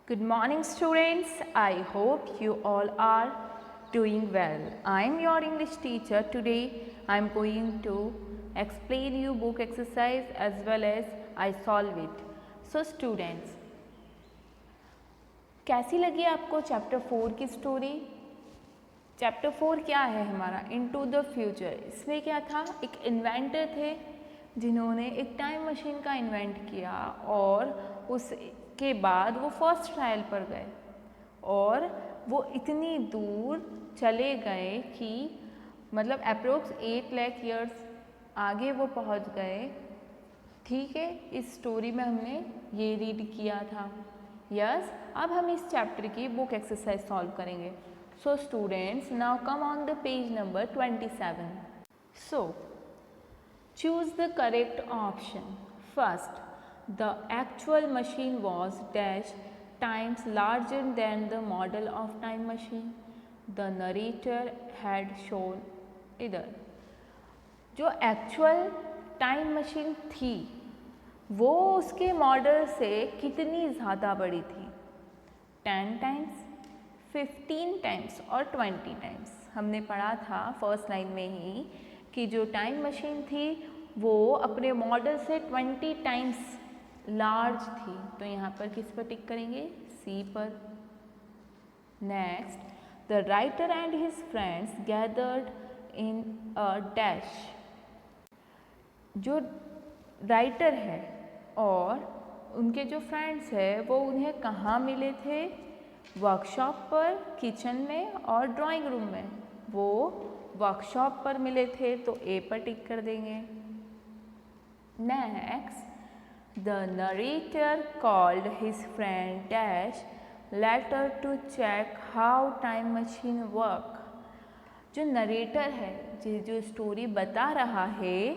Good morning students, I hope you all are doing well. I am your English teacher. Today I am going to explain you book exercise as well as I solve it. So students, कैसी लगी आपको chapter 4 की story? Chapter 4 क्या है हमारा? Into the future. इसमें क्या था, एक इन्वेंटर थे जिन्होंने एक टाइम मशीन का इन्वेंट किया और उसके बाद वो फर्स्ट ट्रायल पर गए और वो इतनी दूर चले गए कि मतलब अप्रोक्स 8 लाख ईयर्स आगे वो पहुंच गए। ठीक है, इस स्टोरी में हमने ये रीड किया था। यस, अब हम इस चैप्टर की बुक एक्सरसाइज सॉल्व करेंगे। So students, now come on the page number 27. So choose the correct option. First, the actual machine was dash times larger than the model of time machine the narrator had shown इधर। जो actual time machine थी वो उसके model से कितनी ज़्यादा बड़ी थी? 10 टाइम्स, 15 टाइम्स और 20 टाइम्स। हमने पढ़ा था फर्स्ट लाइन में ही कि जो टाइम मशीन थी वो अपने मॉडल से 20 टाइम्स लार्ज थी। तो यहाँ पर किस पर टिक करेंगे? सी पर। Next, the writer and his friends gathered in a dash. जो राइटर है और उनके जो फ्रेंड्स है वो उन्हें कहाँ मिले थे? वर्कशॉप पर, किचन में और ड्राइंग रूम में। वो वर्कशॉप पर मिले थे तो ए पर टिक कर देंगे। Next, the narrator called his friend dash later to check how time machine work. जो नरेटर है, जो स्टोरी बता रहा है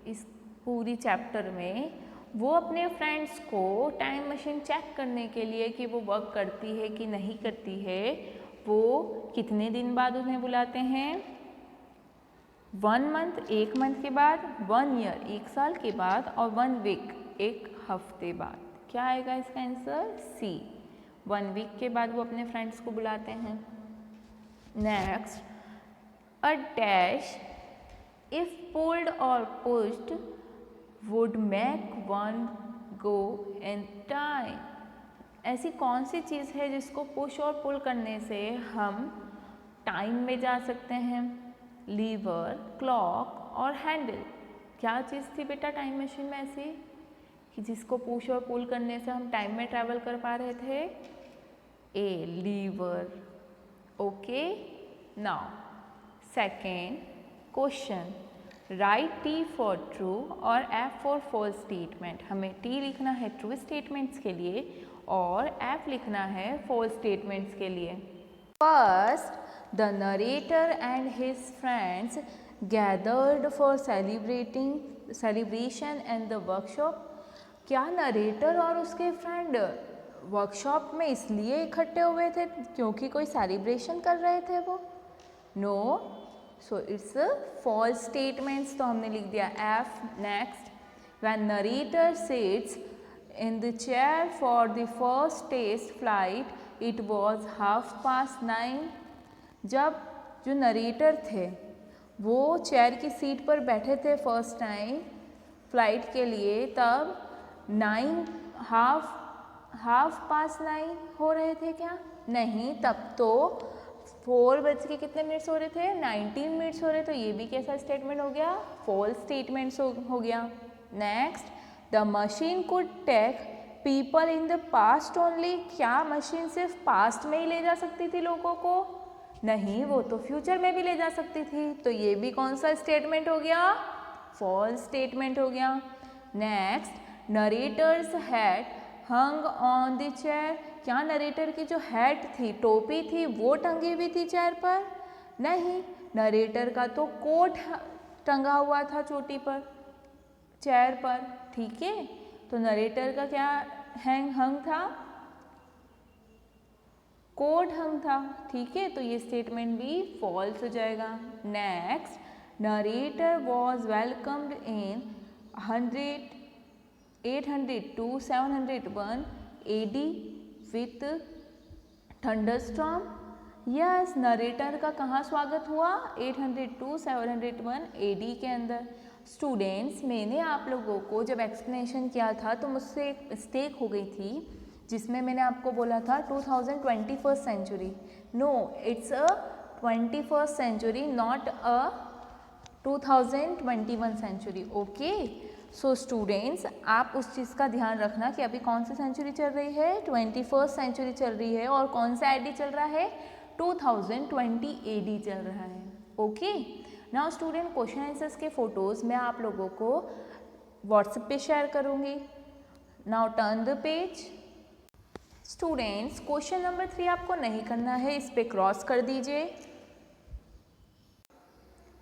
इस पूरी चैप्टर में, वो अपने फ्रेंड्स को टाइम मशीन चेक करने के लिए कि वो वर्क करती है कि नहीं करती है, वो कितने दिन बाद उन्हें बुलाते हैं? 1 मंथ, 1 मंथ के बाद, 1 ईयर, 1 साल के बाद और 1 वीक, 1 हफ्ते बाद। क्या आएगा इसका आंसर? सी। 1 वीक के बाद वो अपने फ्रेंड्स को बुलाते हैं। Next, a dash if pulled or pushed would make one go in time. ऐसी कौन सी चीज़ है जिसको पुश और पुल करने से हम टाइम में जा सकते हैं? लीवर, क्लॉक और हैंडल। क्या चीज़ थी बेटा टाइम मशीन में ऐसी कि जिसको पुश और पुल करने से हम टाइम में ट्रैवल कर पा रहे थे? A, lever. Okay, now second question, write T for true or F for false statement. हमें टी लिखना है ट्रू स्टेटमेंट्स के लिए और एफ लिखना है फॉल्स स्टेटमेंट्स के लिए। First, the narrator and his friends gathered for celebration and the workshop. क्या नरेटर और उसके फ्रेंड वर्कशॉप में इसलिए इकट्ठे हुए थे क्योंकि कोई सेलिब्रेशन कर रहे थे वो? No, so it's false statements, तो हमने लिख दिया F. Next, when narrator sits in the chair for the first test flight it was 9:30। जब जो नरेटर थे वो चेयर की सीट पर बैठे थे फर्स्ट टाइम फ्लाइट के लिए, तब 9:30 हो रहे थे क्या? नहीं, तब तो 4 बज के कितने मिनट्स हो रहे थे? 19 मिनट्स हो रहे। तो ये भी कैसा स्टेटमेंट हो गया? फॉल्स स्टेटमेंट्स हो गया। Next, the machine could take people in the past only. क्या मशीन सिर्फ पास्ट में ही ले जा सकती थी लोगों को? नहीं, वो तो फ्यूचर में भी ले जा सकती थी। तो ये भी कौन सा स्टेटमेंट हो गया? फॉल्स स्टेटमेंट हो गया। Next, narrator's hat hung on the chair. क्या नरेटर की जो हैट थी, टोपी थी, वो टंगी हुई थी चेयर पर? नहीं, नरेटर का तो कोट टंगा हुआ था चोटी पर, चेयर पर। ठीक है, तो नरेटर का क्या हंग था? कोट हंग था। ठीक है, तो ये स्टेटमेंट भी फॉल्स हो जाएगा। Next, narrator was welcomed in 800 to 701 AD with thunderstorm. Yes, narrator का कहाँ स्वागत हुआ? 802 701 AD के अंदर। स्टूडेंट्स, मैंने आप लोगों को जब एक्सप्लेनेशन किया था तो मुझसे एक मिस्टेक हो गई थी, जिसमें मैंने आपको बोला था 2021 century. No, it's a 21st century, not a 2021 century. Okay, so students, आप उस चीज़ का ध्यान रखना कि अभी कौन सी सेंचुरी चल रही है? 21st सेंचुरी चल रही है। और कौन सा AD चल रहा है? 2020 AD चल रहा है। Okay, now student, question answers के फोटोज़ मैं आप लोगों को व्हाट्सएप पे शेयर करूँगी। Now turn the page. Students, question number 3 आपको नहीं करना है, इस पे क्रॉस कर दीजिए।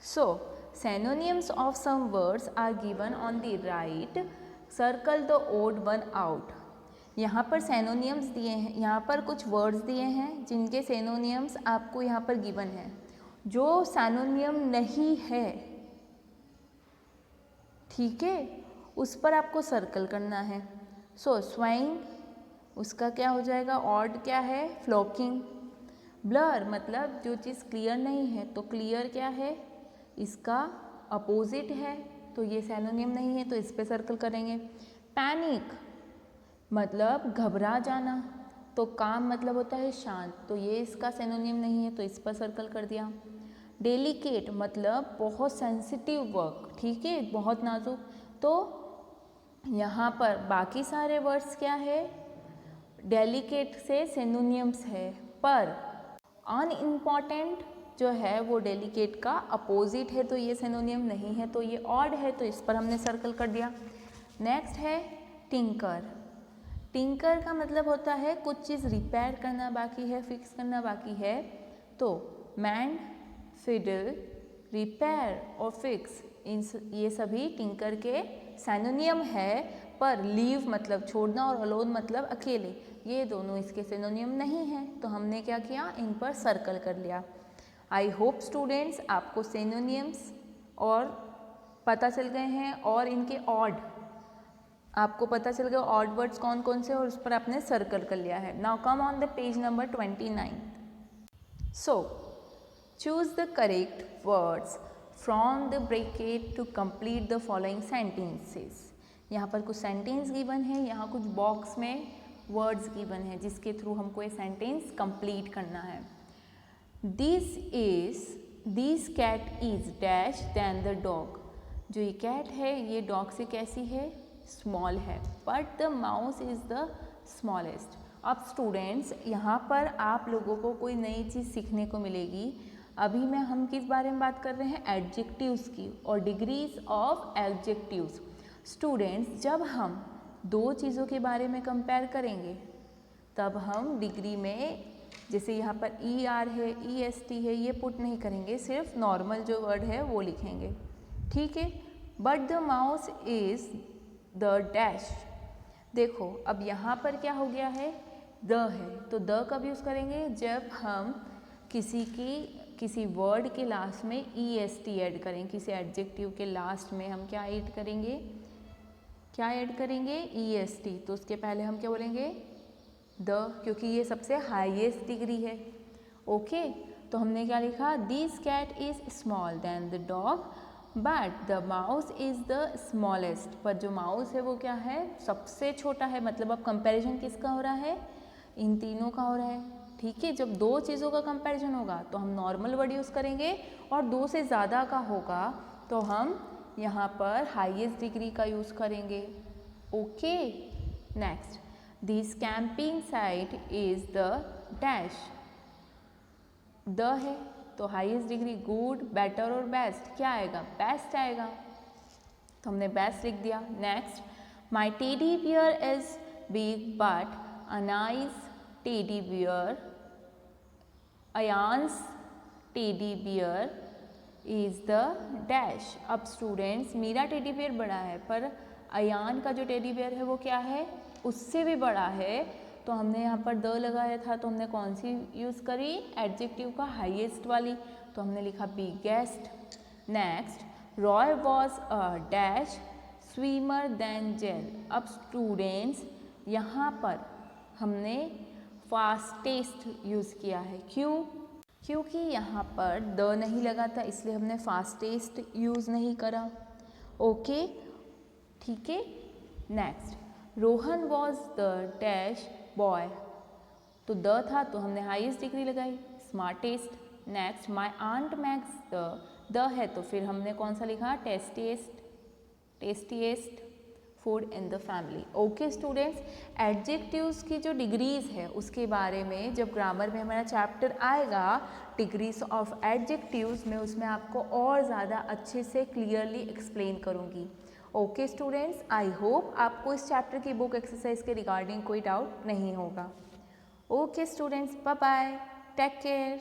सो synonyms of some words are given on the right, circle the odd one out। यहाँ पर synonyms दिए हैं, यहाँ पर कुछ words दिए हैं जिनके synonyms आपको यहाँ पर given है। जो synonym नहीं है, ठीक है, उस पर आपको सर्कल करना है। सो swaying, उसका क्या हो जाएगा? odd क्या है? flocking। ब्लर मतलब जो चीज़ क्लियर नहीं है, तो क्लियर क्या है? इसका अपोजिट है, तो ये सैनोनियम नहीं है, तो इस पे सर्कल करेंगे। पैनिक मतलब घबरा जाना, तो काम मतलब होता है शांत, तो ये इसका सैनोनियम नहीं है, तो इस पर सर्कल कर दिया। डेलिकेट मतलब बहुत सेंसिटिव वर्क, ठीक है, बहुत नाजुक, तो यहाँ पर बाकी सारे वर्ड्स क्या है? डेलिकेट से सैनोनियम्स है, पर अनइम्पॉर्टेंट जो है वो डेलिकेट का अपोजिट है, तो ये सिनोनियम नहीं है, तो ये ऑड है, तो इस पर हमने सर्कल कर दिया। नेक्स्ट है टिंकर। टिंकर का मतलब होता है कुछ चीज़ रिपेयर करना बाकी है, फिक्स करना बाकी है, तो मैंड, फिडल, रिपेयर और फिक्स, ये सभी टिंकर के सिनोनियम है, पर लीव मतलब छोड़ना और अलोन मतलब अकेले, ये दोनों इसके सिनोनियम नहीं हैं, तो हमने क्या किया? इन पर सर्कल कर लिया। आई होप स्टूडेंट्स आपको सिनोनियम्स और पता चल गए हैं, और इनके ऑड आपको पता चल गया, ऑड वर्ड्स कौन कौन से, और उस पर आपने सर्कल कर लिया है। Now come on the page number 29। So choose the correct words from the bracket to complete the following sentences. यहाँ पर कुछ सेंटेंस गिवन है, यहाँ कुछ बॉक्स में वर्ड्स गिवन है, जिसके थ्रू हमको ये सेंटेंस कंप्लीट करना है। This cat is dash than the dog. जो ये कैट है ये डॉग से कैसी है? स्मॉल है, but the mouse is the smallest. अब स्टूडेंट्स, यहाँ पर आप लोगों को कोई नई चीज़ सीखने को मिलेगी। अभी मैं हम किस बारे में बात कर रहे हैं? एडजेक्टिव्स की और डिग्रीज ऑफ एडजेक्टिव्स। स्टूडेंट्स, जब हम दो चीज़ों के बारे में कंपेयर करेंगे तब हम डिग्री में, जैसे यहाँ पर ER है, EST है, ये पुट नहीं करेंगे, सिर्फ नॉर्मल जो वर्ड है वो लिखेंगे, ठीक है। But the mouse is the dash. देखो अब यहाँ पर क्या हो गया है? द है, तो द कब यूज़ करेंगे? जब हम किसी वर्ड के लास्ट में EST ऐड करें, किसी एडजेक्टिव के लास्ट में हम क्या ऐड करेंगे? EST। तो उसके पहले हम क्या बोलेंगे? द, क्योंकि ये सबसे हाईएस्ट डिग्री है। ओके, तो हमने क्या लिखा? This cat is small than the dog but the mouse is the smallest. पर जो माउस है वो क्या है? सबसे छोटा है। मतलब अब कंपैरिजन किसका हो रहा है? इन तीनों का हो रहा है, ठीक है। जब दो चीज़ों का कंपैरिजन होगा तो हम नॉर्मल वर्ड यूज़ करेंगे, और दो से ज़्यादा का होगा तो हम यहाँ पर हाईएस्ट डिग्री का यूज़ करेंगे। Okay, next, this camping site is the dash. The है तो हाईएस्ट डिग्री गुड, बेटर और बेस्ट क्या आएगा? बेस्ट आएगा, तो हमने बेस्ट लिख दिया। Next, my teddy bear is big but a nice teddy bear, Ayaan's teddy bear is the dash. अब स्टूडेंट्स, मेरा टेडी बियर बड़ा है, पर अयान का जो टेडी बियर है वो क्या है? उससे भी बड़ा है। तो हमने यहाँ पर द लगाया था, तो हमने कौन सी यूज़ करी? एडजेक्टिव का हाईएस्ट वाली, तो हमने लिखा biggest. Next, Roy was a dash swimmer than Jill. अब स्टूडेंट्स, यहाँ पर हमने फास्टेस्ट यूज़ किया है। क्यों? क्योंकि यहाँ पर द नहीं लगा था, इसलिए हमने फास्टेस्ट यूज़ नहीं करा। ओके, ठीक है। Next, Rohan was the dash boy, तो द था तो हमने हाईएस्ट डिग्री लगाई, smartest. Next, my aunt makes the है तो फिर हमने कौन सा लिखा, tastiest food in the family. Okay students, adjectives की जो डिग्रीज है उसके बारे में जब ग्रामर में हमारा चैप्टर आएगा डिग्रीज ऑफ एडजेक्टिव्स में, उसमें आपको और ज़्यादा अच्छे से क्लियरली एक्सप्लेन करूँगी। ओके स्टूडेंट्स, आई होप आपको इस चैप्टर की बुक एक्सरसाइज के रिगार्डिंग कोई डाउट नहीं होगा। Okay students, bye bye, take care.